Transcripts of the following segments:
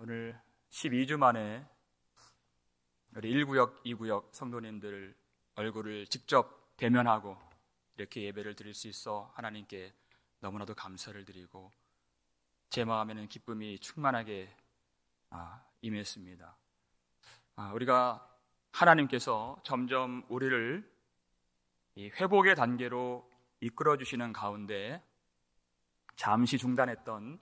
오늘 12주 만에 우리 1구역, 2구역 성도님들 얼굴을 직접 대면하고 이렇게 예배를 드릴 수 있어 하나님께 너무나도 감사를 드리고 제 마음에는 기쁨이 충만하게 임했습니다. 우리가 하나님께서 점점 우리를 이 회복의 단계로 이끌어 주시는 가운데 잠시 중단했던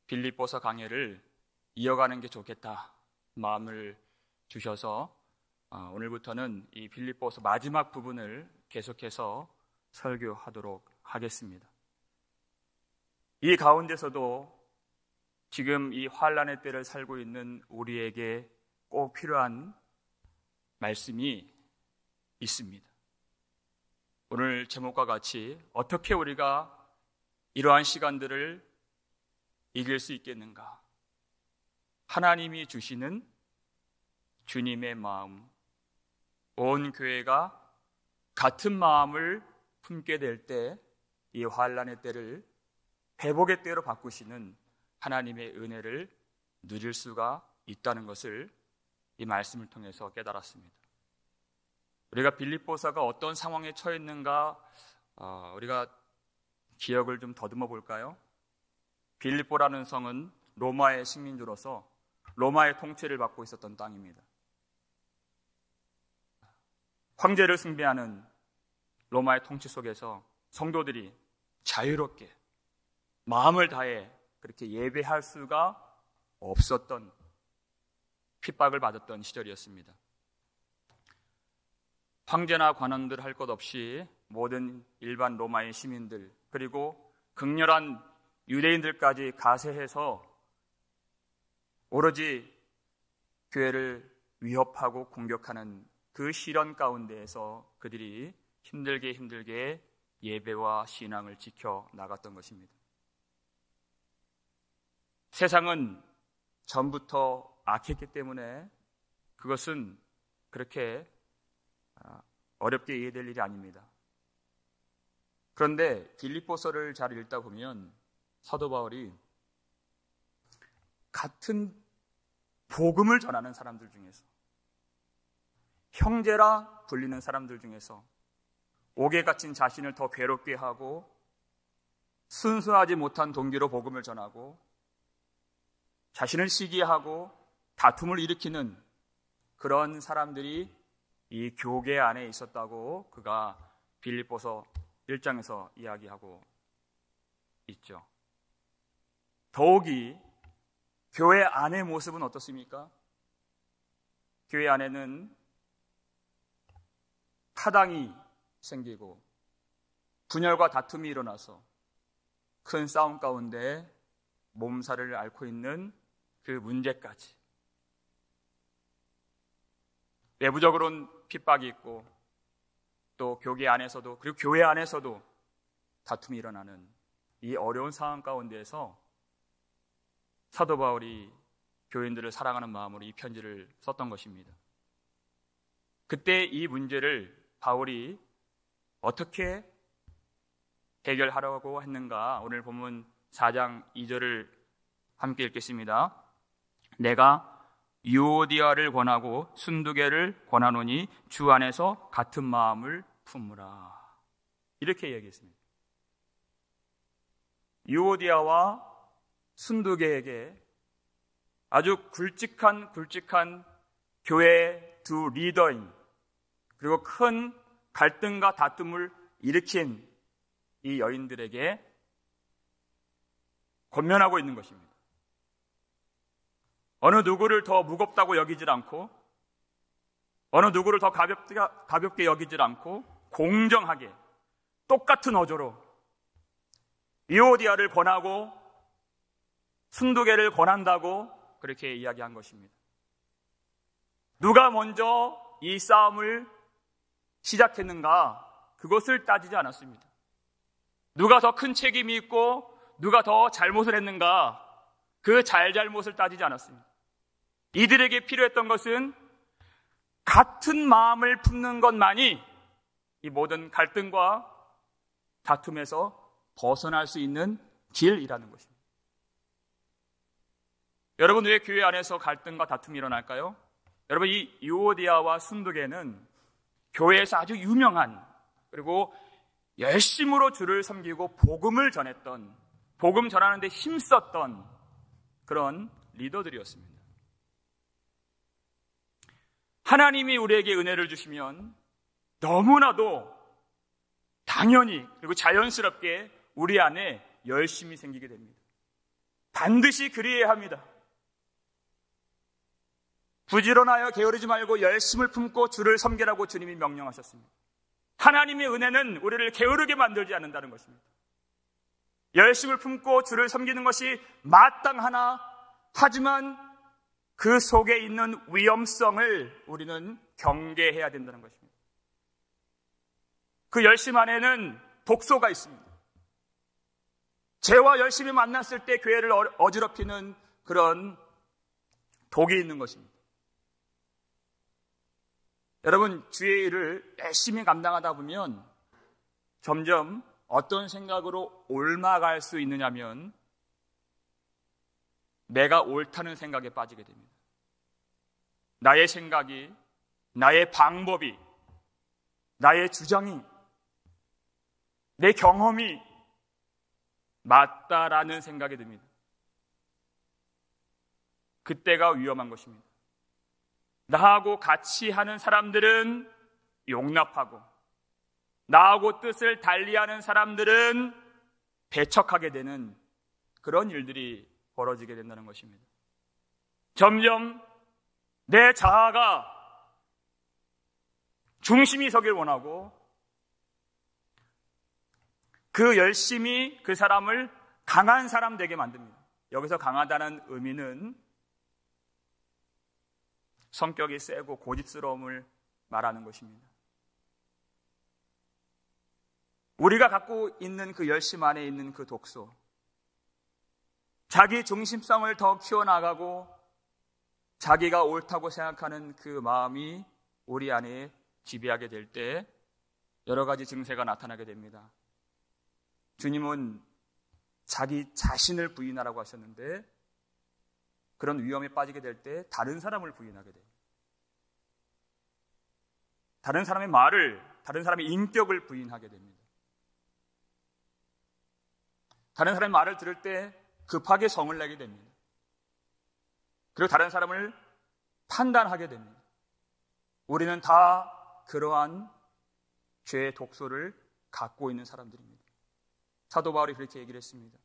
빌립보서 강해를 이어가는 게 좋겠다 마음을 주셔서 오늘부터는 이 빌립보서 마지막 부분을 계속해서 설교하도록 하겠습니다. 이 가운데서도 지금 이 환난의 때를 살고 있는 우리에게 꼭 필요한 말씀이 있습니다. 오늘 제목과 같이 어떻게 우리가 이러한 시간들을 이길 수 있겠는가? 하나님이 주시는 주님의 마음, 온 교회가 같은 마음을 품게 될 때 이 환난의 때를 회복의 때로 바꾸시는 하나님의 은혜를 누릴 수가 있다는 것을 이 말씀을 통해서 깨달았습니다. 우리가 빌립보서가 어떤 상황에 처해 있는가 우리가 기억을 좀 더듬어 볼까요? 빌립보라는 성은 로마의 식민지로서 로마의 통치를 받고 있었던 땅입니다. 황제를 숭배하는 로마의 통치 속에서 성도들이 자유롭게 마음을 다해 그렇게 예배할 수가 없었던 핍박을 받았던 시절이었습니다. 황제나 관원들 할 것 없이 모든 일반 로마의 시민들 그리고 극렬한 유대인들까지 가세해서 오로지 교회를 위협하고 공격하는 그 시련 가운데에서 그들이 힘들게 예배와 신앙을 지켜나갔던 것입니다. 세상은 전부터 악했기 때문에 그것은 그렇게 어렵게 이해될 일이 아닙니다. 그런데 빌립보서를 잘 읽다 보면 사도 바울이 같은 복음을 전하는 사람들 중에서 형제라 불리는 사람들 중에서 옥에 갇힌 자신을 더 괴롭게 하고 순수하지 못한 동기로 복음을 전하고 자신을 시기하고 다툼을 일으키는 그런 사람들이 이 교계 안에 있었다고 그가 빌립보서 1장에서 이야기하고 있죠. 더욱이 교회 안의 모습은 어떻습니까? 교회 안에는 타당이 생기고 분열과 다툼이 일어나서 큰 싸움 가운데 몸살을 앓고 있는 그 문제까지 내부적으로는 핍박이 있고 또 교계 안에서도 그리고 교회 안에서도 다툼이 일어나는 이 어려운 상황 가운데에서 사도 바울이 교인들을 사랑하는 마음으로 이 편지를 썼던 것입니다. 그때 이 문제를 바울이 어떻게 해결하려고 했는가? 오늘 본문 4장 2절을 함께 읽겠습니다. 내가 유오디아를 권하고 순두계를 권하노니 주 안에서 같은 마음을 품으라. 이렇게 얘기했습니다. 유오디아와 순두계에게 아주 굵직한 교회의 두 리더인 그리고 큰 갈등과 다툼을 일으킨 이 여인들에게 권면하고 있는 것입니다. 어느 누구를 더 무겁다고 여기질 않고 어느 누구를 더 가볍게 여기질 않고 공정하게 똑같은 어조로 유오디아를 권하고 순두계를 권한다고 그렇게 이야기한 것입니다. 누가 먼저 이 싸움을 시작했는가? 그것을 따지지 않았습니다. 누가 더 큰 책임이 있고 누가 더 잘못을 했는가? 그 잘못을 따지지 않았습니다. 이들에게 필요했던 것은 같은 마음을 품는 것만이 이 모든 갈등과 다툼에서 벗어날 수 있는 길이라는 것입니다. 여러분, 왜 교회 안에서 갈등과 다툼이 일어날까요? 여러분, 이 유오디아와 순두계는 교회에서 아주 유명한, 그리고 열심으로 주를 섬기고 복음을 전했던, 복음 전하는 데 힘썼던 그런 리더들이었습니다. 하나님이 우리에게 은혜를 주시면 너무나도 당연히 그리고 자연스럽게 우리 안에 열심이 생기게 됩니다. 반드시 그리해야 합니다. 부지런하여 게으르지 말고 열심을 품고 주를 섬기라고 주님이 명령하셨습니다. 하나님의 은혜는 우리를 게으르게 만들지 않는다는 것입니다. 열심을 품고 주를 섬기는 것이 마땅하나, 하지만 그 속에 있는 위험성을 우리는 경계해야 된다는 것입니다. 그 열심 안에는 독소가 있습니다. 죄와 열심이 만났을 때 교회를 어지럽히는 그런 독이 있는 것입니다. 여러분, 주의 일을 열심히 감당하다 보면 점점 어떤 생각으로 옮아갈 수 있느냐면 내가 옳다는 생각에 빠지게 됩니다. 나의 생각이, 나의 방법이, 나의 주장이, 내 경험이 맞다라는 생각이 듭니다. 그때가 위험한 것입니다. 나하고 같이 하는 사람들은 용납하고, 나하고 뜻을 달리하는 사람들은 배척하게 되는 그런 일들이 벌어지게 된다는 것입니다. 점점 내 자아가 중심이 서길 원하고, 그 열심이 그 사람을 강한 사람 되게 만듭니다. 여기서 강하다는 의미는 성격이 세고 고집스러움을 말하는 것입니다. 우리가 갖고 있는 그 열심 안에 있는 그 독소, 자기 중심성을 더 키워나가고 자기가 옳다고 생각하는 그 마음이 우리 안에 지배하게 될 때 여러 가지 증세가 나타나게 됩니다. 주님은 자기 자신을 부인하라고 하셨는데, 그런 위험에 빠지게 될 때 다른 사람을 부인하게 돼요. 다른 사람의 말을, 다른 사람의 인격을 부인하게 됩니다. 다른 사람의 말을 들을 때 급하게 성을 내게 됩니다. 그리고 다른 사람을 판단하게 됩니다. 우리는 다 그러한 죄의 독소를 갖고 있는 사람들입니다. 사도 바울이 그렇게 얘기를 했습니다.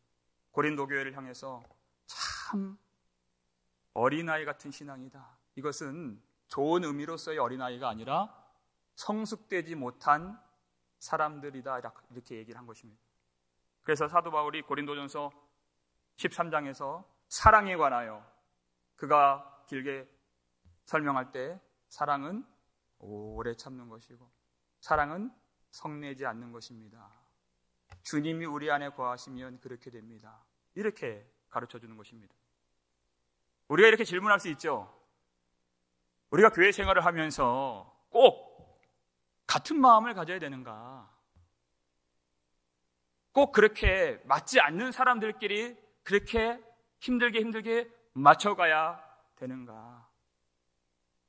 고린도 교회를 향해서 참 어린아이 같은 신앙이다. 이것은 좋은 의미로서의 어린아이가 아니라 성숙되지 못한 사람들이다, 이렇게 얘기를 한 것입니다. 그래서 사도 바울이 고린도전서 13장에서 사랑에 관하여 그가 길게 설명할 때, 사랑은 오래 참는 것이고 사랑은 성내지 않는 것입니다. 주님이 우리 안에 거하시면 그렇게 됩니다. 이렇게 가르쳐주는 것입니다. 우리가 이렇게 질문할 수 있죠. 우리가 교회 생활을 하면서 꼭 같은 마음을 가져야 되는가? 꼭 그렇게 맞지 않는 사람들끼리 그렇게 힘들게 맞춰가야 되는가?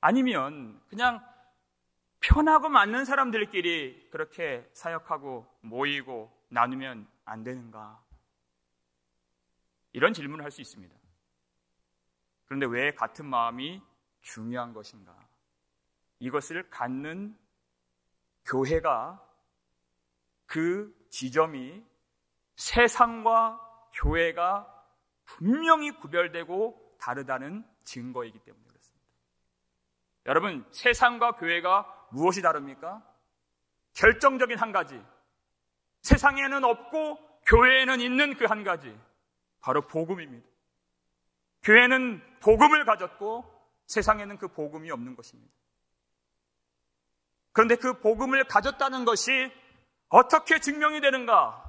아니면 그냥 편하고 맞는 사람들끼리 그렇게 사역하고 모이고 나누면 안 되는가? 이런 질문을 할 수 있습니다. 그런데 왜 같은 마음이 중요한 것인가? 이것을 갖는 교회가, 그 지점이 세상과 교회가 분명히 구별되고 다르다는 증거이기 때문에 그렇습니다. 여러분, 세상과 교회가 무엇이 다릅니까? 결정적인 한 가지, 세상에는 없고 교회에는 있는 그 한 가지, 바로 복음입니다. 교회는 복음을 가졌고 세상에는 그 복음이 없는 것입니다. 그런데 그 복음을 가졌다는 것이 어떻게 증명이 되는가?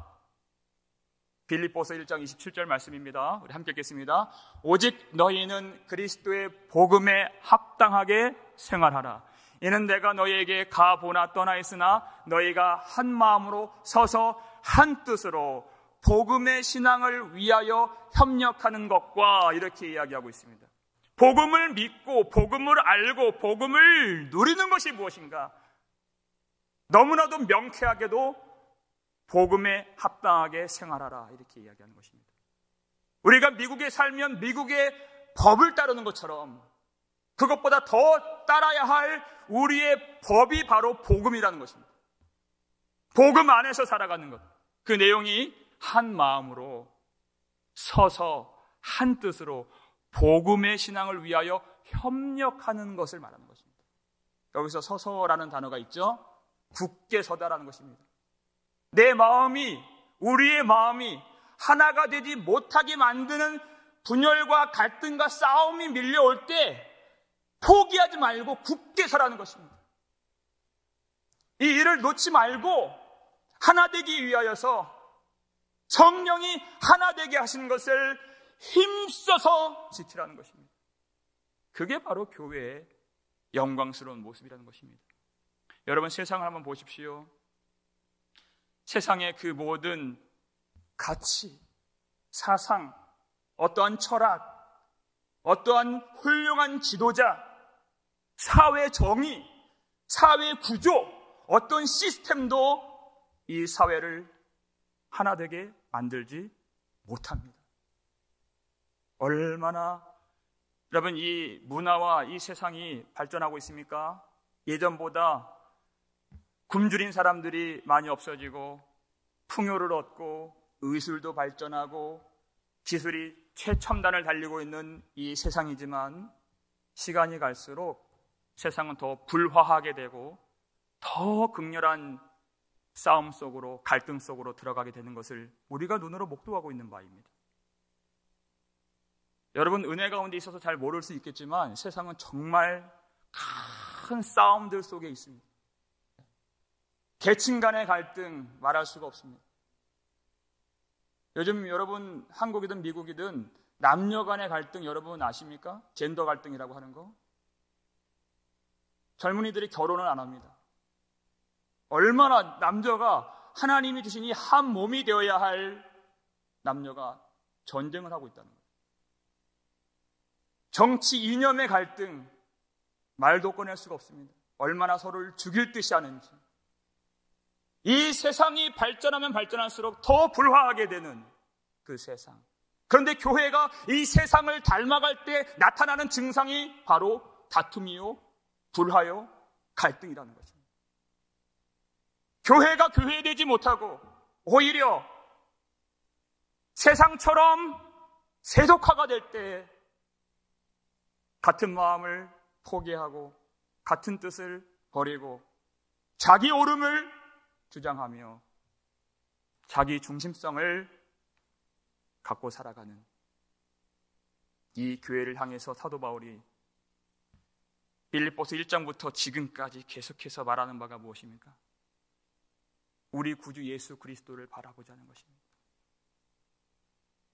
빌립보서 1장 27절 말씀입니다. 우리 함께 읽겠습니다. 오직 너희는 그리스도의 복음에 합당하게 생활하라. 이는 내가 너희에게 가보나 떠나 있으나 너희가 한 마음으로 서서 한 뜻으로 복음의 신앙을 위하여 협력하는 것과 이렇게 이야기하고 있습니다. 복음을 믿고 복음을 알고 복음을 누리는 것이 무엇인가? 너무나도 명쾌하게도 복음에 합당하게 생활하라 이렇게 이야기하는 것입니다. 우리가 미국에 살면 미국의 법을 따르는 것처럼 그것보다 더 따라야 할 우리의 법이 바로 복음이라는 것입니다. 복음 안에서 살아가는 것. 그 내용이 한 마음으로 서서 한 뜻으로 복음의 신앙을 위하여 협력하는 것을 말하는 것입니다. 여기서 서서라는 단어가 있죠. 굳게 서다라는 것입니다. 내 마음이, 우리의 마음이 하나가 되지 못하게 만드는 분열과 갈등과 싸움이 밀려올 때 포기하지 말고 굳게 서라는 것입니다. 이 일을 놓지 말고 하나 되기 위하여서 성령이 하나 되게 하시는 것을 힘써서 지키라는 것입니다. 그게 바로 교회의 영광스러운 모습이라는 것입니다. 여러분, 세상을 한번 보십시오. 세상의 그 모든 가치, 사상, 어떠한 철학, 어떠한 훌륭한 지도자, 사회 정의, 사회 구조, 어떤 시스템도 이 사회를 하나 되게 만들지 못합니다. 얼마나 여러분 이 문화와 이 세상이 발전하고 있습니까? 예전보다 굶주린 사람들이 많이 없어지고 풍요를 얻고 의술도 발전하고 기술이 최첨단을 달리고 있는 이 세상이지만 시간이 갈수록 세상은 더 불화하게 되고 더 극렬한 싸움 속으로 갈등 속으로 들어가게 되는 것을 우리가 눈으로 목도하고 있는 바입니다. 여러분 은혜 가운데 있어서 잘 모를 수 있겠지만 세상은 정말 큰 싸움들 속에 있습니다. 계층 간의 갈등 말할 수가 없습니다. 요즘 여러분 한국이든 미국이든 남녀 간의 갈등 여러분 아십니까? 젠더 갈등이라고 하는 거. 젊은이들이 결혼을 안 합니다. 얼마나 남자가 하나님이 주신 이 한 몸이 되어야 할 남녀가 전쟁을 하고 있다는 거예요. 정치 이념의 갈등 말도 꺼낼 수가 없습니다. 얼마나 서로를 죽일 듯이 하는지. 이 세상이 발전하면 발전할수록 더 불화하게 되는 그 세상. 그런데 교회가 이 세상을 닮아갈 때 나타나는 증상이 바로 다툼이요, 불화요, 갈등이라는 것입니다. 교회가 교회되지 못하고 오히려 세상처럼 세속화가 될 때 같은 마음을 포기하고 같은 뜻을 버리고 자기 옳음을 주장하며 자기 중심성을 갖고 살아가는 이 교회를 향해서 사도 바울이 빌립보서 1장부터 지금까지 계속해서 말하는 바가 무엇입니까? 우리 구주 예수 그리스도를 바라보자는 것입니다.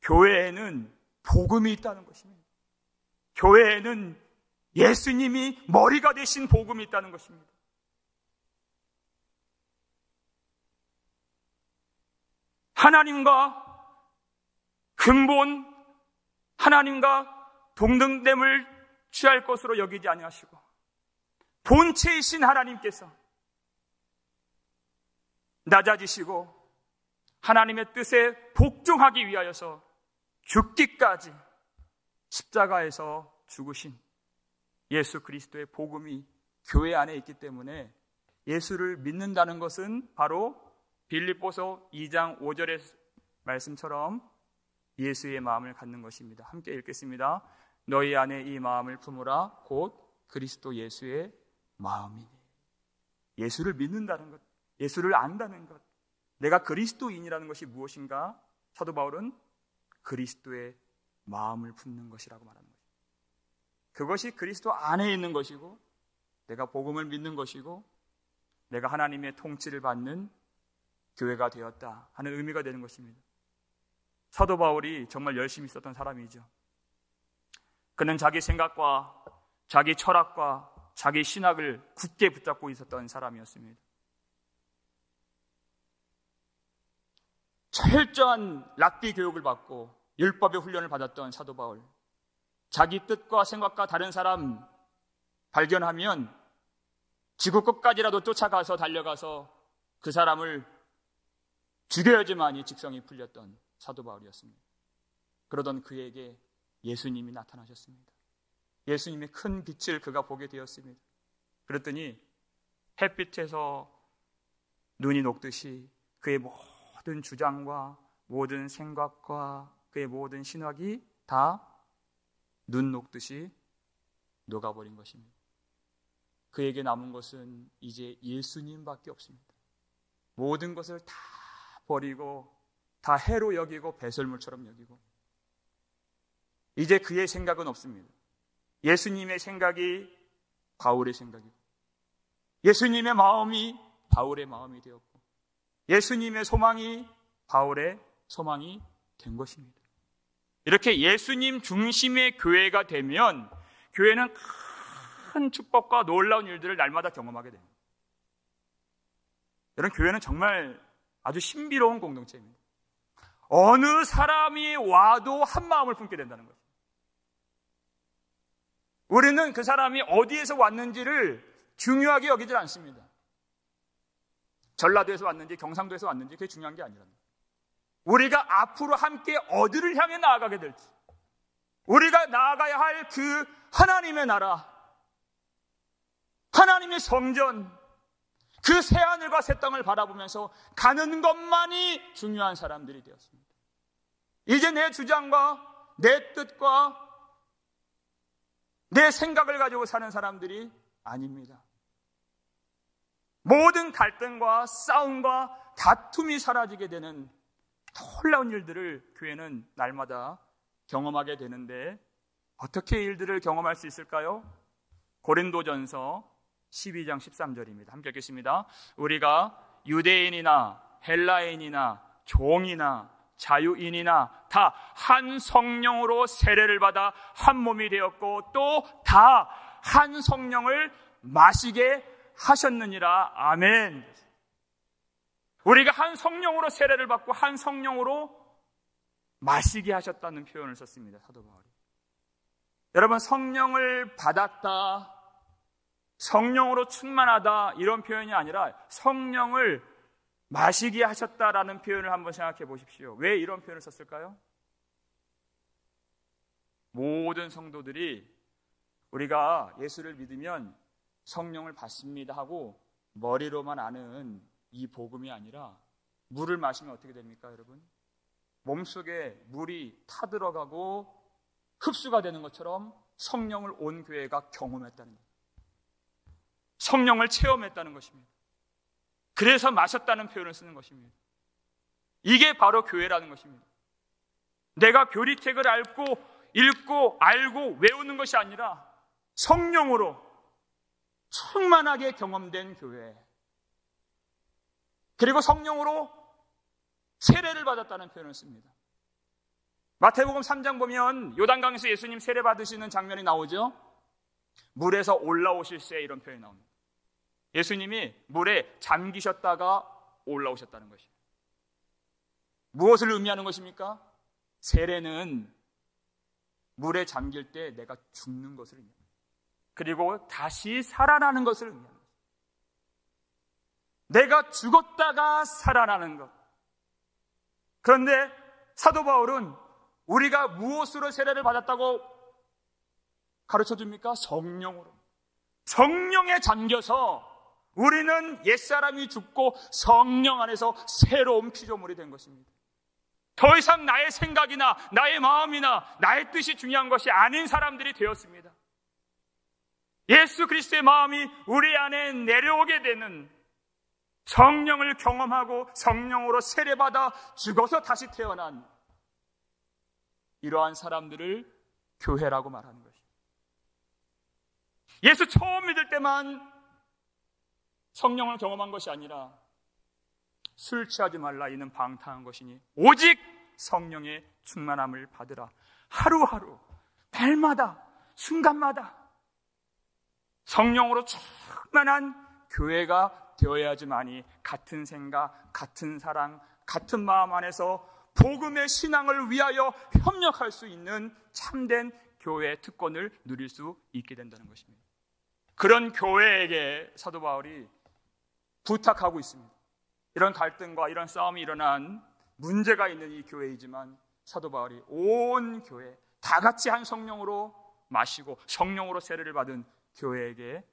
교회에는 복음이 있다는 것입니다. 교회에는 예수님이 머리가 되신 복음이 있다는 것입니다. 하나님과 근본, 하나님과 동등됨을 취할 것으로 여기지 아니하시고 본체이신 하나님께서 낮아지시고 하나님의 뜻에 복종하기 위하여서 죽기까지 십자가에서 죽으신 예수 그리스도의 복음이 교회 안에 있기 때문에 예수를 믿는다는 것은 바로 빌립보서 2장 5절의 말씀처럼 예수의 마음을 갖는 것입니다. 함께 읽겠습니다. 너희 안에 이 마음을 품으라. 곧 그리스도 예수의 마음이니. 예수를 믿는다는 것, 예수를 안다는 것, 내가 그리스도인이라는 것이 무엇인가? 사도 바울은 그리스도의 마음을 품는 것이라고 말하는 것입니다. 그것이 그리스도 안에 있는 것이고 내가 복음을 믿는 것이고 내가 하나님의 통치를 받는 교회가 되었다 하는 의미가 되는 것입니다. 사도 바울이 정말 열심히 있었던 사람이죠. 그는 자기 생각과 자기 철학과 자기 신학을 굳게 붙잡고 있었던 사람이었습니다. 철저한 랍비 교육을 받고 율법의 훈련을 받았던 사도 바울. 자기 뜻과 생각과 다른 사람 발견하면 지구 끝까지라도 쫓아가서 달려가서 그 사람을 죽여야지만이 직성이 풀렸던 사도 바울이었습니다. 그러던 그에게 예수님이 나타나셨습니다. 예수님의 큰 빛을 그가 보게 되었습니다. 그랬더니 햇빛에서 눈이 녹듯이 그의 모든 주장과 모든 생각과 그의 모든 신학이 다 눈 녹듯이 녹아버린 것입니다. 그에게 남은 것은 이제 예수님밖에 없습니다. 모든 것을 다 버리고 다 해로 여기고 배설물처럼 여기고 이제 그의 생각은 없습니다. 예수님의 생각이 바울의 생각이고 예수님의 마음이 바울의 마음이 되었고 예수님의 소망이 바울의 소망이 된 것입니다. 이렇게 예수님 중심의 교회가 되면 교회는 큰 축복과 놀라운 일들을 날마다 경험하게 됩니다. 여러분, 교회는 정말 아주 신비로운 공동체입니다. 어느 사람이 와도 한 마음을 품게 된다는 거죠. 우리는 그 사람이 어디에서 왔는지를 중요하게 여기질 않습니다. 전라도에서 왔는지 경상도에서 왔는지 그게 중요한 게 아니랍니다. 우리가 앞으로 함께 어디를 향해 나아가게 될지, 우리가 나아가야 할 그 하나님의 나라, 하나님의 성전, 그 새하늘과 새 땅을 바라보면서 가는 것만이 중요한 사람들이 되었습니다. 이제 내 주장과 내 뜻과 내 생각을 가지고 사는 사람들이 아닙니다. 모든 갈등과 싸움과 다툼이 사라지게 되는 놀라운 일들을 교회는 날마다 경험하게 되는데 어떻게 일들을 경험할 수 있을까요? 고린도전서 12장 13절입니다. 함께 읽겠습니다. 우리가 유대인이나 헬라인이나 종이나 자유인이나 다 한 성령으로 세례를 받아 한 몸이 되었고 또 다 한 성령을 마시게 하셨느니라. 아멘. 우리가 한 성령으로 세례를 받고 한 성령으로 마시게 하셨다는 표현을 썼습니다. 사도 바울이. 여러분, 성령을 받았다, 성령으로 충만하다 이런 표현이 아니라 성령을 마시게 하셨다라는 표현을 한번 생각해 보십시오. 왜 이런 표현을 썼을까요? 모든 성도들이 우리가 예수를 믿으면 성령을 받습니다 하고 머리로만 아는 이 복음이 아니라 물을 마시면 어떻게 됩니까, 여러분? 몸속에 물이 타들어가고 흡수가 되는 것처럼 성령을 온 교회가 경험했다는 거예요. 성령을 체험했다는 것입니다. 그래서 마셨다는 표현을 쓰는 것입니다. 이게 바로 교회라는 것입니다. 내가 교리책을 읽고 알고 외우는 것이 아니라 성령으로 충만하게 경험된 교회, 그리고 성령으로 세례를 받았다는 표현을 씁니다. 마태복음 3장 보면 요단강에서 예수님 세례 받으시는 장면이 나오죠. 물에서 올라오실세 이런 표현이 나옵니다. 예수님이 물에 잠기셨다가 올라오셨다는 것입니다. 무엇을 의미하는 것입니까? 세례는 물에 잠길 때 내가 죽는 것을 의미합니다. 그리고 다시 살아나는 것을 의미합니다. 내가 죽었다가 살아나는 것. 그런데 사도 바울은 우리가 무엇으로 세례를 받았다고 가르쳐 줍니까? 성령으로. 성령에 잠겨서 우리는 옛사람이 죽고 성령 안에서 새로운 피조물이 된 것입니다. 더 이상 나의 생각이나 나의 마음이나 나의 뜻이 중요한 것이 아닌 사람들이 되었습니다. 예수 그리스도의 마음이 우리 안에 내려오게 되는, 성령을 경험하고 성령으로 세례받아 죽어서 다시 태어난 이러한 사람들을 교회라고 말하는 것입니다. 예수 처음 믿을 때만 성령을 경험한 것이 아니라 술 취하지 말라 이는 방탕한 것이니 오직 성령의 충만함을 받으라. 하루하루 날마다 순간마다 성령으로 충만한 교회가 되어야지만이 같은 생각, 같은 사랑, 같은 마음 안에서 복음의 신앙을 위하여 협력할 수 있는 참된 교회의 특권을 누릴 수 있게 된다는 것입니다. 그런 교회에게 사도 바울이 부탁하고 있습니다. 이런 갈등과 이런 싸움이 일어난 문제가 있는 이 교회이지만 사도 바울이 온 교회 다 같이 한 성령으로 마시고 성령으로 세례를 받은 교회에게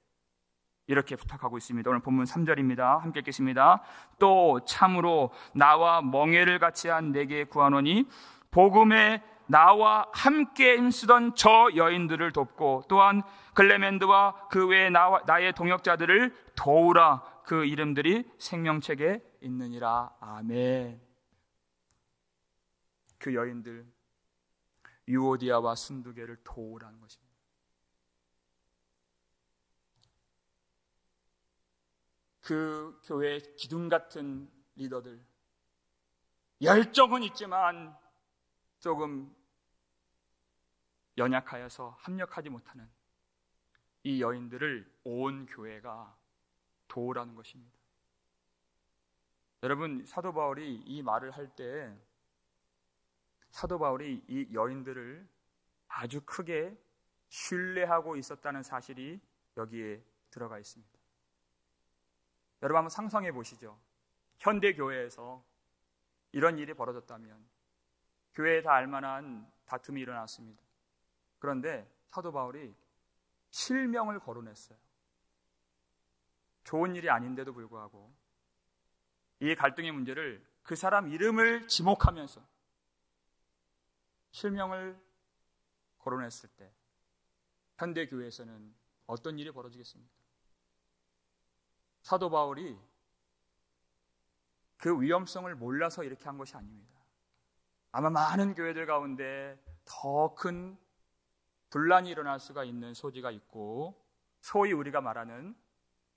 이렇게 부탁하고 있습니다. 오늘 본문 3절입니다. 함께 읽겠습니다. 또 참으로 나와 멍에를 같이 한 내게 구하노니 복음에 나와 함께 힘쓰던 저 여인들을 돕고 또한 클레멘드와 그 외에 나의 동역자들을 도우라. 그 이름들이 생명책에 있느니라. 아멘. 그 여인들 유오디아와 순두계를 도우라는 것입니다. 그 교회의 기둥 같은 리더들, 열정은 있지만 조금 연약하여서 합력하지 못하는 이 여인들을 온 교회가 도우라는 것입니다. 여러분, 사도 바울이 이 말을 할 때 사도 바울이 이 여인들을 아주 크게 신뢰하고 있었다는 사실이 여기에 들어가 있습니다. 여러분 한번 상상해 보시죠. 현대 교회에서 이런 일이 벌어졌다면 교회에 다 알만한 다툼이 일어났습니다. 그런데 사도 바울이 실명을 거론했어요. 좋은 일이 아닌데도 불구하고 이 갈등의 문제를 그 사람 이름을 지목하면서 실명을 거론했을 때 현대 교회에서는 어떤 일이 벌어지겠습니까? 사도 바울이 그 위험성을 몰라서 이렇게 한 것이 아닙니다. 아마 많은 교회들 가운데 더 큰 분란이 일어날 수가 있는 소지가 있고 소위 우리가 말하는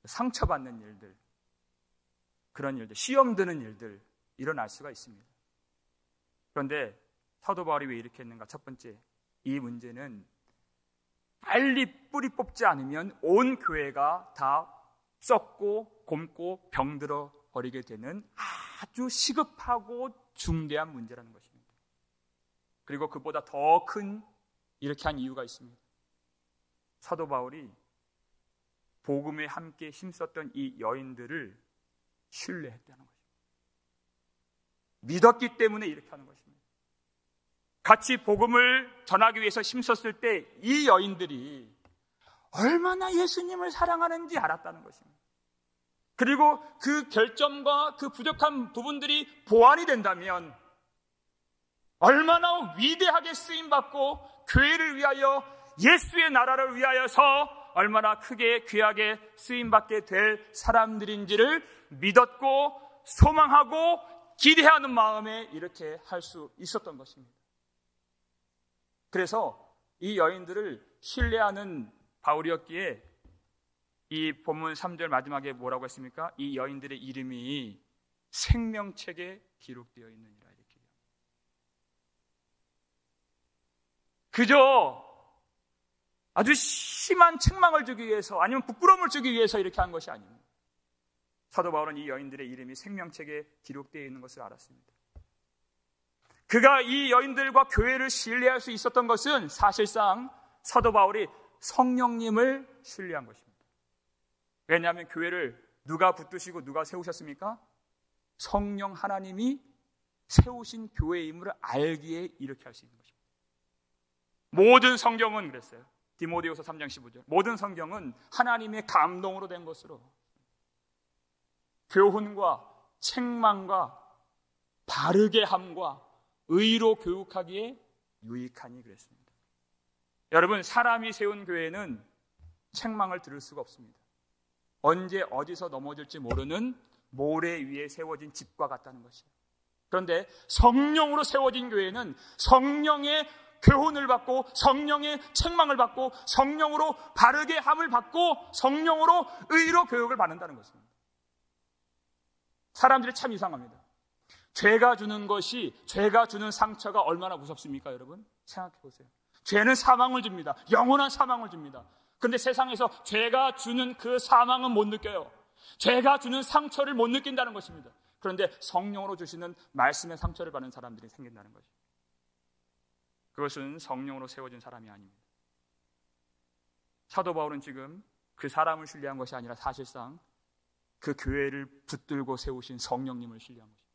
상처받는 일들, 그런 일들, 시험 드는 일들 일어날 수가 있습니다. 그런데 사도 바울이 왜 이렇게 했는가? 첫 번째, 이 문제는 빨리 뿌리 뽑지 않으면 온 교회가 다 썩고 곪고 병들어 버리게 되는 아주 시급하고 중대한 문제라는 것입니다. 그리고 그보다 더 큰 이렇게 한 이유가 있습니다. 사도 바울이 복음에 함께 힘썼던 이 여인들을 신뢰했다는 것입니다. 믿었기 때문에 이렇게 하는 것입니다. 같이 복음을 전하기 위해서 힘썼을 때 이 여인들이 얼마나 예수님을 사랑하는지 알았다는 것입니다. 그리고 그 결점과 그 부족한 부분들이 보완이 된다면 얼마나 위대하게 쓰임받고 교회를 위하여 예수의 나라를 위하여서 얼마나 크게 귀하게 쓰임받게 될 사람들인지를 믿었고 소망하고 기대하는 마음에 이렇게 할 수 있었던 것입니다. 그래서 이 여인들을 신뢰하는 바울이었기에 이 본문 3절 마지막에 뭐라고 했습니까? 이 여인들의 이름이 생명책에 기록되어 있느니라. 이렇게. 그저 아주 심한 책망을 주기 위해서 아니면 부끄러움을 주기 위해서 이렇게 한 것이 아닙니다. 사도 바울은 이 여인들의 이름이 생명책에 기록되어 있는 것을 알았습니다. 그가 이 여인들과 교회를 신뢰할 수 있었던 것은 사실상 사도 바울이 성령님을 신뢰한 것입니다. 왜냐하면 교회를 누가 붙드시고 누가 세우셨습니까? 성령 하나님이 세우신 교회임을 알기에 이렇게 할 수 있는 것입니다. 모든 성경은 그랬어요. 디모데후서 3장 15절. 모든 성경은 하나님의 감동으로 된 것으로 교훈과 책망과 바르게 함과 의로 교육하기에 유익하니 그랬습니다. 여러분, 사람이 세운 교회는 책망을 들을 수가 없습니다. 언제 어디서 넘어질지 모르는 모래 위에 세워진 집과 같다는 것이에요. 그런데 성령으로 세워진 교회는 성령의 교훈을 받고 성령의 책망을 받고 성령으로 바르게 함을 받고 성령으로 의로 교육을 받는다는 것입니다. 사람들이 참 이상합니다. 죄가 주는 것이, 죄가 주는 상처가 얼마나 무섭습니까, 여러분? 생각해 보세요. 죄는 사망을 줍니다. 영원한 사망을 줍니다. 그런데 세상에서 죄가 주는 그 사망은 못 느껴요. 죄가 주는 상처를 못 느낀다는 것입니다. 그런데 성령으로 주시는 말씀의 상처를 받는 사람들이 생긴다는 거죠. 그것은 성령으로 세워진 사람이 아닙니다. 사도 바울은 지금 그 사람을 신뢰한 것이 아니라 사실상 그 교회를 붙들고 세우신 성령님을 신뢰한 것입니다.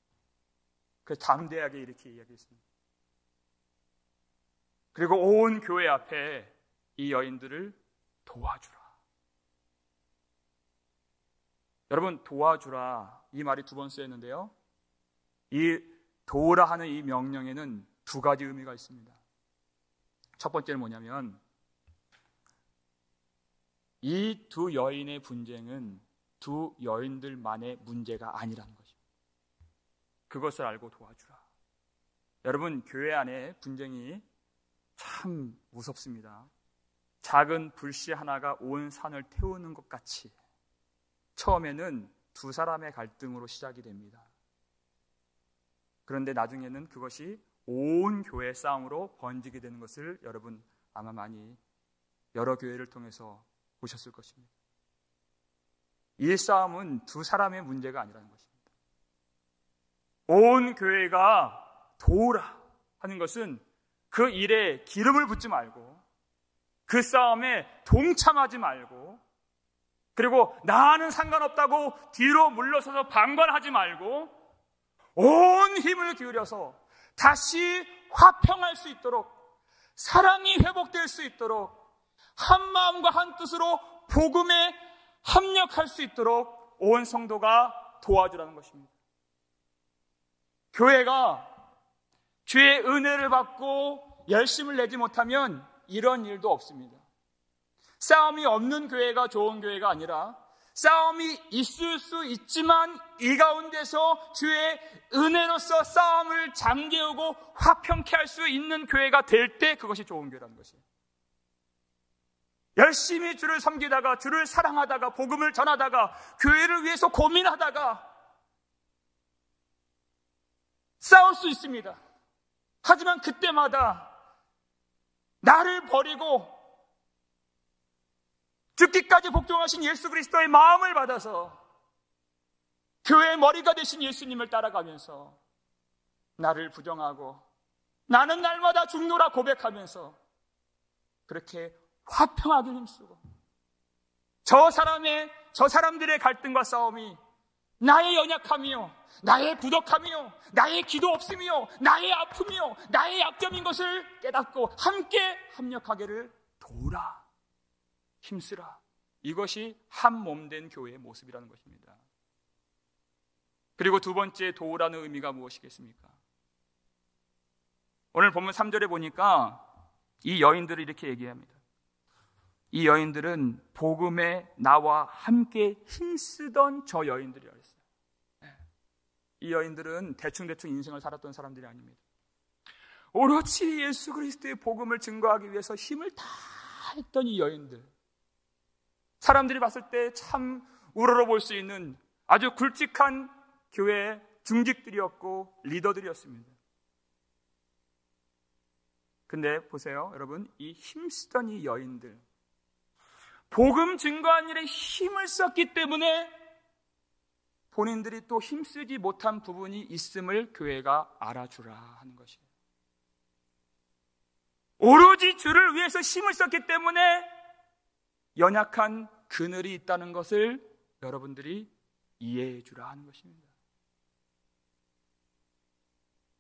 그래서 담대하게 이렇게 이야기했습니다. 그리고 온 교회 앞에 이 여인들을 도와주라. 여러분, 도와주라, 이 말이 두 번 쓰였는데요, 이 도우라 하는 이 명령에는 두 가지 의미가 있습니다. 첫 번째는 뭐냐면, 이 두 여인의 분쟁은 두 여인들만의 문제가 아니라는 것입니다. 그것을 알고 도와주라. 여러분, 교회 안에 분쟁이 참 무섭습니다. 작은 불씨 하나가 온 산을 태우는 것 같이 처음에는 두 사람의 갈등으로 시작이 됩니다. 그런데 나중에는 그것이 온 교회 싸움으로 번지게 되는 것을 여러분 아마 많이 여러 교회를 통해서 보셨을 것입니다. 이 싸움은 두 사람의 문제가 아니라는 것입니다. 온 교회가 도우라 하는 것은 그 일에 기름을 붓지 말고, 그 싸움에 동참하지 말고, 그리고 나는 상관없다고 뒤로 물러서서 방관하지 말고 온 힘을 기울여서 다시 화평할 수 있도록, 사랑이 회복될 수 있도록, 한 마음과 한 뜻으로 복음에 합력할 수 있도록 온 성도가 도와주라는 것입니다. 교회가 주의 은혜를 받고 열심을 내지 못하면 이런 일도 없습니다. 싸움이 없는 교회가 좋은 교회가 아니라, 싸움이 있을 수 있지만 이 가운데서 주의 은혜로서 싸움을 잠재우고 화평케 할 수 있는 교회가 될 때 그것이 좋은 교회라는 것이에요. 열심히 주를 섬기다가, 주를 사랑하다가, 복음을 전하다가, 교회를 위해서 고민하다가 싸울 수 있습니다. 하지만 그때마다 나를 버리고 죽기까지 복종하신 예수 그리스도의 마음을 받아서 교회의 머리가 되신 예수님을 따라가면서 나를 부정하고 나는 날마다 죽노라 고백하면서 그렇게 화평하길 힘쓰고, 저 사람들의 갈등과 싸움이 나의 연약함이요, 나의 부족함이요, 나의 기도 없음이요, 나의 아픔이요, 나의 약점인 것을 깨닫고 함께 합력하기를 도우라, 힘쓰라. 이것이 한 몸 된 교회의 모습이라는 것입니다. 그리고 두 번째, 도우라는 의미가 무엇이겠습니까? 오늘 본문 3절에 보니까 이 여인들을 이렇게 얘기합니다. 이 여인들은 복음에 나와 함께 힘쓰던 저 여인들이라고 했어요. 이 여인들은 대충대충 인생을 살았던 사람들이 아닙니다. 오로지 예수 그리스도의 복음을 증거하기 위해서 힘을 다 했던 이 여인들, 사람들이 봤을 때 참 우러러볼 수 있는 아주 굵직한 교회 중직들이었고 리더들이었습니다. 근데 보세요, 여러분, 이 힘쓰던 이 여인들, 복음 증거한 일에 힘을 썼기 때문에 본인들이 또 힘쓰지 못한 부분이 있음을 교회가 알아주라 하는 것이에요. 오로지 주를 위해서 힘을 썼기 때문에 연약한 그늘이 있다는 것을 여러분들이 이해해 주라 하는 것입니다.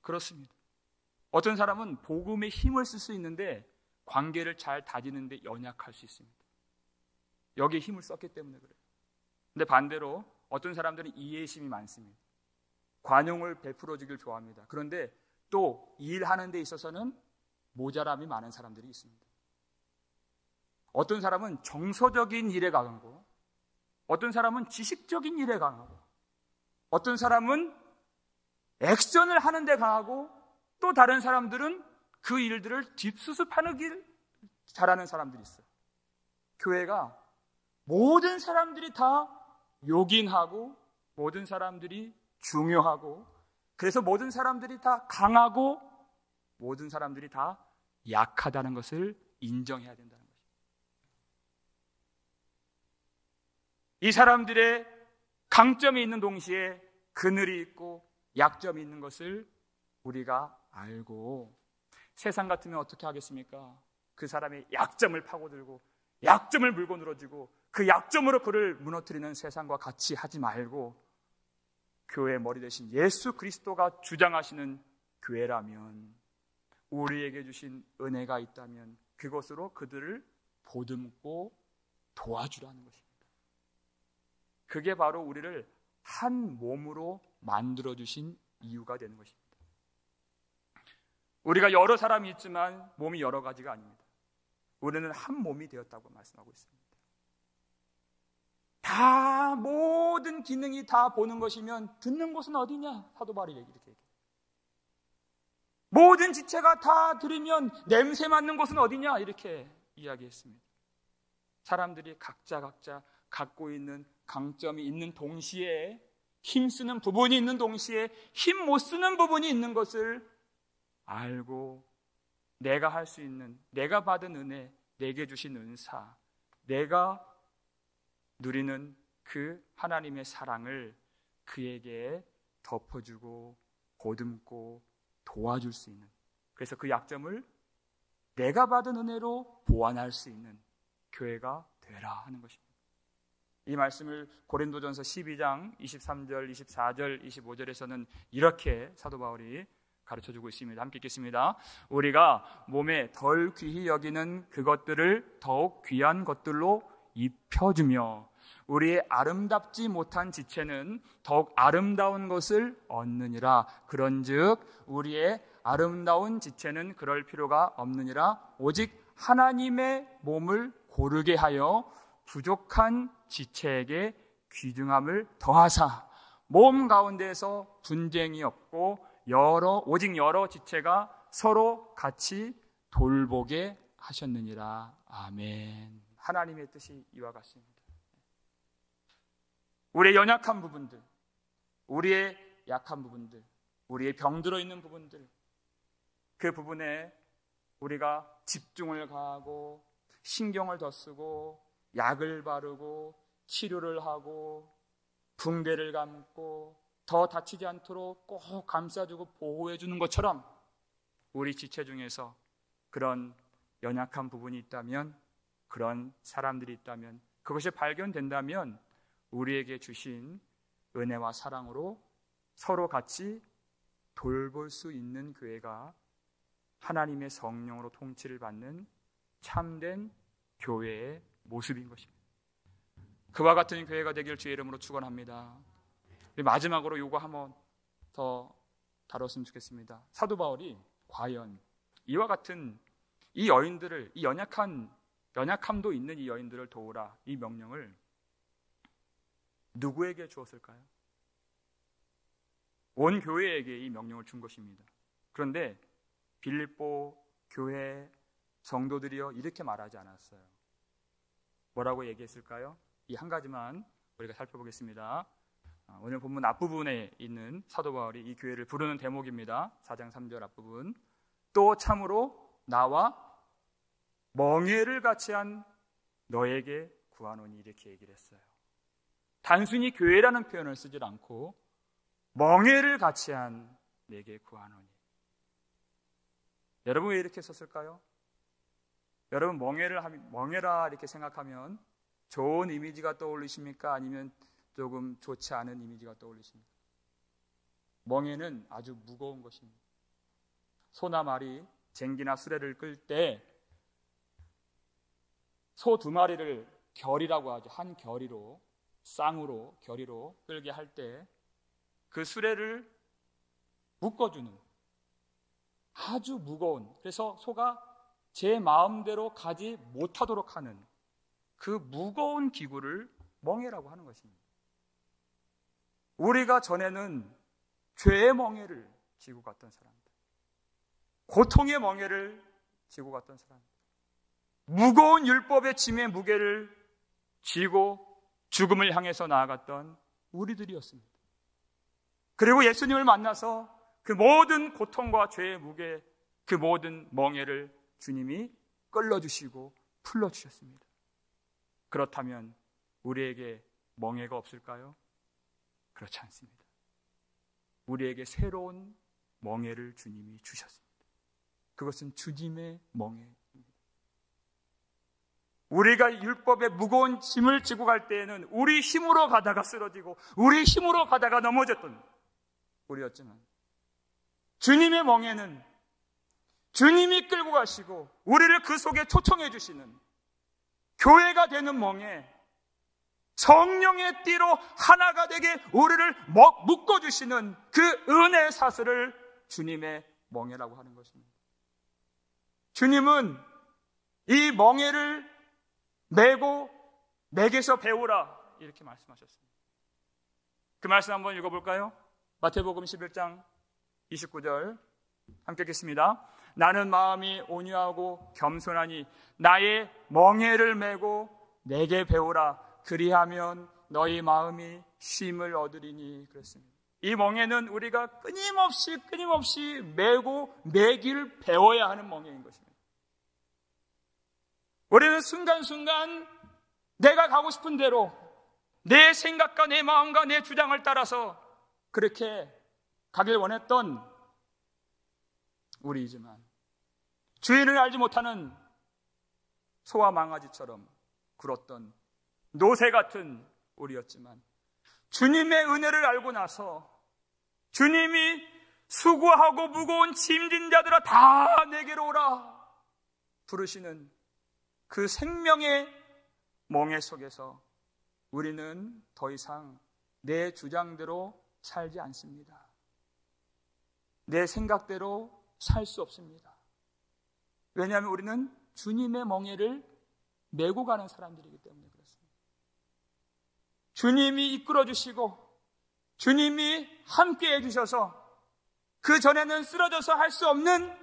그렇습니다. 어떤 사람은 복음에 힘을 쓸 수 있는데 관계를 잘 다지는데 연약할 수 있습니다. 여기에 힘을 썼기 때문에 그래요. 근데 반대로 어떤 사람들은 이해심이 많습니다. 관용을 베풀어 주길 좋아합니다. 그런데 또 일하는 데 있어서는 모자람이 많은 사람들이 있습니다. 어떤 사람은 정서적인 일에 강하고, 어떤 사람은 지식적인 일에 강하고, 어떤 사람은 액션을 하는 데 강하고, 또 다른 사람들은 그 일들을 뒷수습하는 길 잘하는 사람들이 있어요. 교회가 모든 사람들이 다 요긴하고, 모든 사람들이 중요하고, 그래서 모든 사람들이 다 강하고, 모든 사람들이 다 약하다는 것을 인정해야 된다는 것입니다. 이 사람들의 강점이 있는 동시에 그늘이 있고 약점이 있는 것을 우리가 알고, 세상 같으면 어떻게 하겠습니까? 그 사람의 약점을 파고들고 약점을 물고 늘어지고 그 약점으로 그를 무너뜨리는 세상과 같이 하지 말고, 교회의 머리 대신 예수 그리스도가 주장하시는 교회라면, 우리에게 주신 은혜가 있다면 그것으로 그들을 보듬고 도와주라는 것입니다. 그게 바로 우리를 한 몸으로 만들어주신 이유가 되는 것입니다. 우리가 여러 사람이 있지만 몸이 여러 가지가 아닙니다. 우리는 한 몸이 되었다고 말씀하고 있습니다. 다 모든 기능이 다 보는 것이면 듣는 곳은 어디냐? 사도 바울이 이렇게 얘기해요. 모든 지체가 다 들으면 냄새 맡는 곳은 어디냐? 이렇게 이야기했습니다. 사람들이 각자 갖고 있는 강점이 있는 동시에, 힘쓰는 부분이 있는 동시에 힘 못 쓰는 부분이 있는 것을 알고, 내가 할 수 있는, 내가 받은 은혜, 내게 주신 은사, 내가 누리는 그 하나님의 사랑을 그에게 덮어주고 보듬고 도와줄 수 있는, 그래서 그 약점을 내가 받은 은혜로 보완할 수 있는 교회가 되라 하는 것입니다. 이 말씀을 고린도전서 12장 23절, 24절, 25절에서는 이렇게 사도 바울이 가르쳐주고 있습니다. 함께 읽겠습니다. 우리가 몸에 덜 귀히 여기는 그것들을 더욱 귀한 것들로 입혀주며, 우리의 아름답지 못한 지체는 더욱 아름다운 것을 얻느니라. 그런즉 우리의 아름다운 지체는 그럴 필요가 없느니라. 오직 하나님의 몸을 고르게 하여 부족한 지체에게 귀중함을 더하사, 몸 가운데에서 분쟁이 없고 오직 여러 지체가 서로 같이 돌보게 하셨느니라. 아멘. 하나님의 뜻이 이와 같습니다. 우리의 연약한 부분들, 우리의 약한 부분들, 우리의 병들어 있는 부분들, 그 부분에 우리가 집중을 가하고 신경을 더 쓰고 약을 바르고 치료를 하고 붕대를 감고 더 다치지 않도록 꼭 감싸주고 보호해 주는 것처럼, 우리 지체 중에서 그런 연약한 부분이 있다면, 그런 사람들이 있다면, 그것이 발견된다면 우리에게 주신 은혜와 사랑으로 서로 같이 돌볼 수 있는 교회가 하나님의 성령으로 통치를 받는 참된 교회의 모습인 것입니다. 그와 같은 교회가 되길 주의 이름으로 축원합니다. 마지막으로 이거 한번 더 다뤘으면 좋겠습니다. 사도 바울이 과연 이와 같은 이 여인들을, 이 연약함도 있는 이 여인들을 도우라, 이 명령을 누구에게 주었을까요? 온 교회에게 이 명령을 준 것입니다. 그런데 빌립보 교회 성도들이여 이렇게 말하지 않았어요. 뭐라고 얘기했을까요? 이 한 가지만 우리가 살펴보겠습니다. 오늘 본문 앞부분에 있는 사도 바울이 이 교회를 부르는 대목입니다. 4장 3절 앞부분. 또 참으로 나와 멍에를 같이 한 너에게 구하노니, 이렇게 얘기를 했어요. 단순히 교회라는 표현을 쓰질 않고 멍에를 같이 한 내게 구하노니. 여러분 왜 이렇게 썼을까요? 여러분 멍에라 이렇게 생각하면 좋은 이미지가 떠올리십니까? 아니면 조금 좋지 않은 이미지가 떠올리십니까? 멍에는 아주 무거운 것입니다. 소나 말이 쟁기나 수레를 끌 때 소 두 마리를 결이라고 하죠. 한 결이로, 쌍으로, 결이로 끌게 할 때 그 수레를 묶어주는 아주 무거운, 그래서 소가 제 마음대로 가지 못하도록 하는 그 무거운 기구를 멍에라고 하는 것입니다. 우리가 전에는 죄의 멍에를 지고 갔던 사람들, 고통의 멍에를 지고 갔던 사람들, 무거운 율법의 짐의 무게를 지고 죽음을 향해서 나아갔던 우리들이었습니다. 그리고 예수님을 만나서 그 모든 고통과 죄의 무게, 그 모든 멍에를 주님이 끌어주시고 풀어주셨습니다. 그렇다면 우리에게 멍에가 없을까요? 그렇지 않습니다. 우리에게 새로운 멍에를 주님이 주셨습니다. 그것은 주님의 멍에입니다. 우리가 율법의 무거운 짐을 지고 갈 때에는 우리 힘으로 가다가 쓰러지고 우리 힘으로 가다가 넘어졌던 우리였지만, 주님의 멍에는 주님이 끌고 가시고 우리를 그 속에 초청해 주시는 교회가 되는 멍에, 성령의 띠로 하나가 되게 우리를 묶어주시는 그 은혜의 사슬을 주님의 멍에라고 하는 것입니다. 주님은 이 멍에를 메고 내게서 배우라, 이렇게 말씀하셨습니다. 그 말씀 한번 읽어볼까요? 마태복음 11장 29절 함께 읽겠습니다. 나는 마음이 온유하고 겸손하니 나의 멍에를 메고 내게 배우라. 그리하면 너희 마음이 쉼을 얻으리니. 그랬습니다. 이 멍에는 우리가 끊임없이 메고 매길 배워야 하는 멍에인 것입니다. 우리는 순간순간 내가 가고 싶은 대로 내 생각과 내 마음과 내 주장을 따라서 그렇게 가길 원했던 우리이지만, 주인을 알지 못하는 소와 망아지처럼 굴었던 노새 같은 우리였지만, 주님의 은혜를 알고 나서 주님이 수고하고 무거운 짐진 자들아 다 내게로 오라 부르시는 그 생명의 멍에 속에서 우리는 더 이상 내 주장대로 살지 않습니다. 내 생각대로 살 수 없습니다. 왜냐하면 우리는 주님의 멍에를 메고 가는 사람들이기 때문에 그렇습니다. 주님이 이끌어 주시고 주님이 함께 해주셔서 그 전에는 쓰러져서 할 수 없는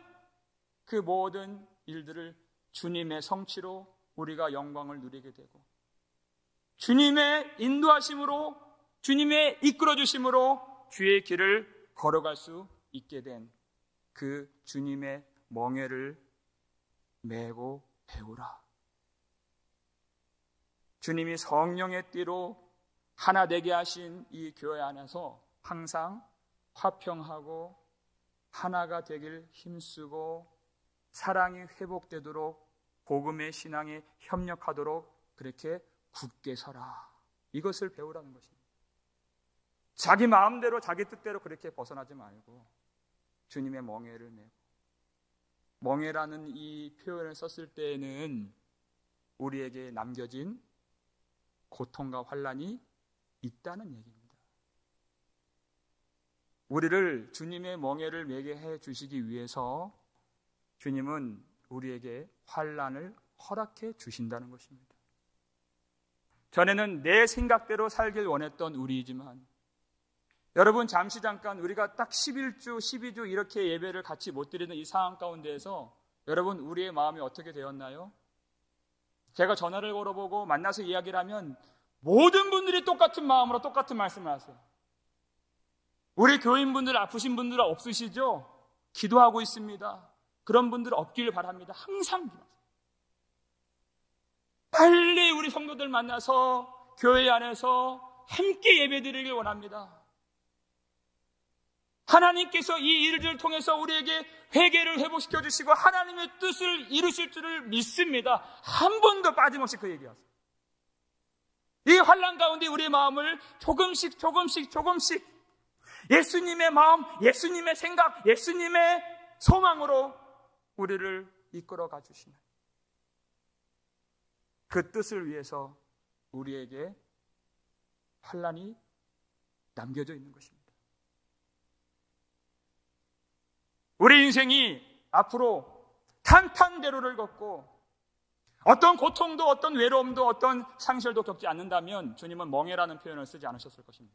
그 모든 일들을 주님의 성취로 우리가 영광을 누리게 되고, 주님의 인도하심으로, 주님의 이끌어 주심으로 주의 길을 걸어갈 수 있게 된 그 주님의 멍에를 메고 배우라. 주님이 성령의 띠로 하나 되게 하신 이 교회 안에서 항상 화평하고 하나가 되길 힘쓰고 사랑이 회복되도록 복음의 신앙에 협력하도록 그렇게 굳게 서라. 이것을 배우라는 것입니다. 자기 마음대로 자기 뜻대로 그렇게 벗어나지 말고 주님의 멍에를 메고, 멍에라는 이 표현을 썼을 때에는 우리에게 남겨진 고통과 환난이 있다는 얘기입니다. 우리를 주님의 멍에를 메게 해 주시기 위해서 주님은 우리에게 환난을 허락해 주신다는 것입니다. 전에는 내 생각대로 살길 원했던 우리이지만, 여러분 잠깐 우리가 딱 11주, 12주 이렇게 예배를 같이 못 드리는 이 상황 가운데에서 여러분 우리의 마음이 어떻게 되었나요? 제가 전화를 걸어보고 만나서 이야기를 하면 모든 분들이 똑같은 마음으로 똑같은 말씀을 하세요. 우리 교인분들 아프신 분들 없으시죠? 기도하고 있습니다. 그런 분들 없기를 바랍니다. 항상 빨리 우리 성도들 만나서 교회 안에서 함께 예배드리길 원합니다. 하나님께서 이 일들을 통해서 우리에게 회개를 회복시켜 주시고 하나님의 뜻을 이루실 줄을 믿습니다. 한 번도 빠짐없이 그 얘기하세요. 이 환난 가운데 우리의 마음을 조금씩 예수님의 마음, 예수님의 생각, 예수님의 소망으로 우리를 이끌어가 주시는 그 뜻을 위해서 우리에게 환난이 남겨져 있는 것입니다. 우리 인생이 앞으로 탄탄대로를 걷고 어떤 고통도 어떤 외로움도 어떤 상실도 겪지 않는다면 주님은 멍에라는 표현을 쓰지 않으셨을 것입니다.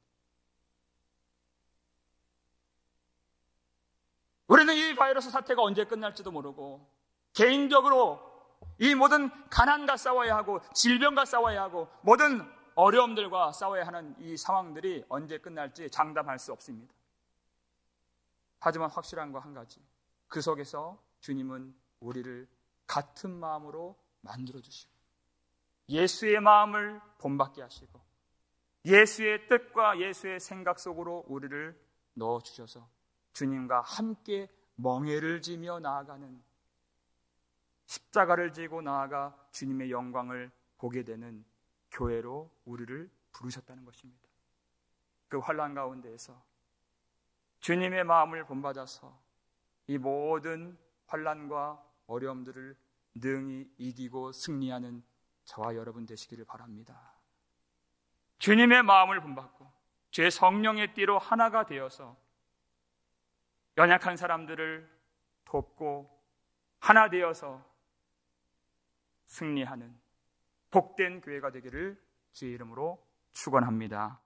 우리는 이 바이러스 사태가 언제 끝날지도 모르고 개인적으로 이 모든 가난과 싸워야 하고 질병과 싸워야 하고 모든 어려움들과 싸워야 하는 이 상황들이 언제 끝날지 장담할 수 없습니다. 하지만 확실한 거 한 가지, 그 속에서 주님은 우리를 같은 마음으로 만들어주시고 예수의 마음을 본받게 하시고 예수의 뜻과 예수의 생각 속으로 우리를 넣어주셔서 주님과 함께 멍에를 지며 나아가는, 십자가를 지고 나아가 주님의 영광을 보게 되는 교회로 우리를 부르셨다는 것입니다. 그 환난 가운데에서 주님의 마음을 본받아서 이 모든 환난과 어려움들을 능히 이기고 승리하는 저와 여러분 되시기를 바랍니다. 주님의 마음을 본받고 주의 성령의 띠로 하나가 되어서 연약한 사람들을 돕고 하나 되어서 승리하는 복된 교회가 되기를 주의 이름으로 축원합니다.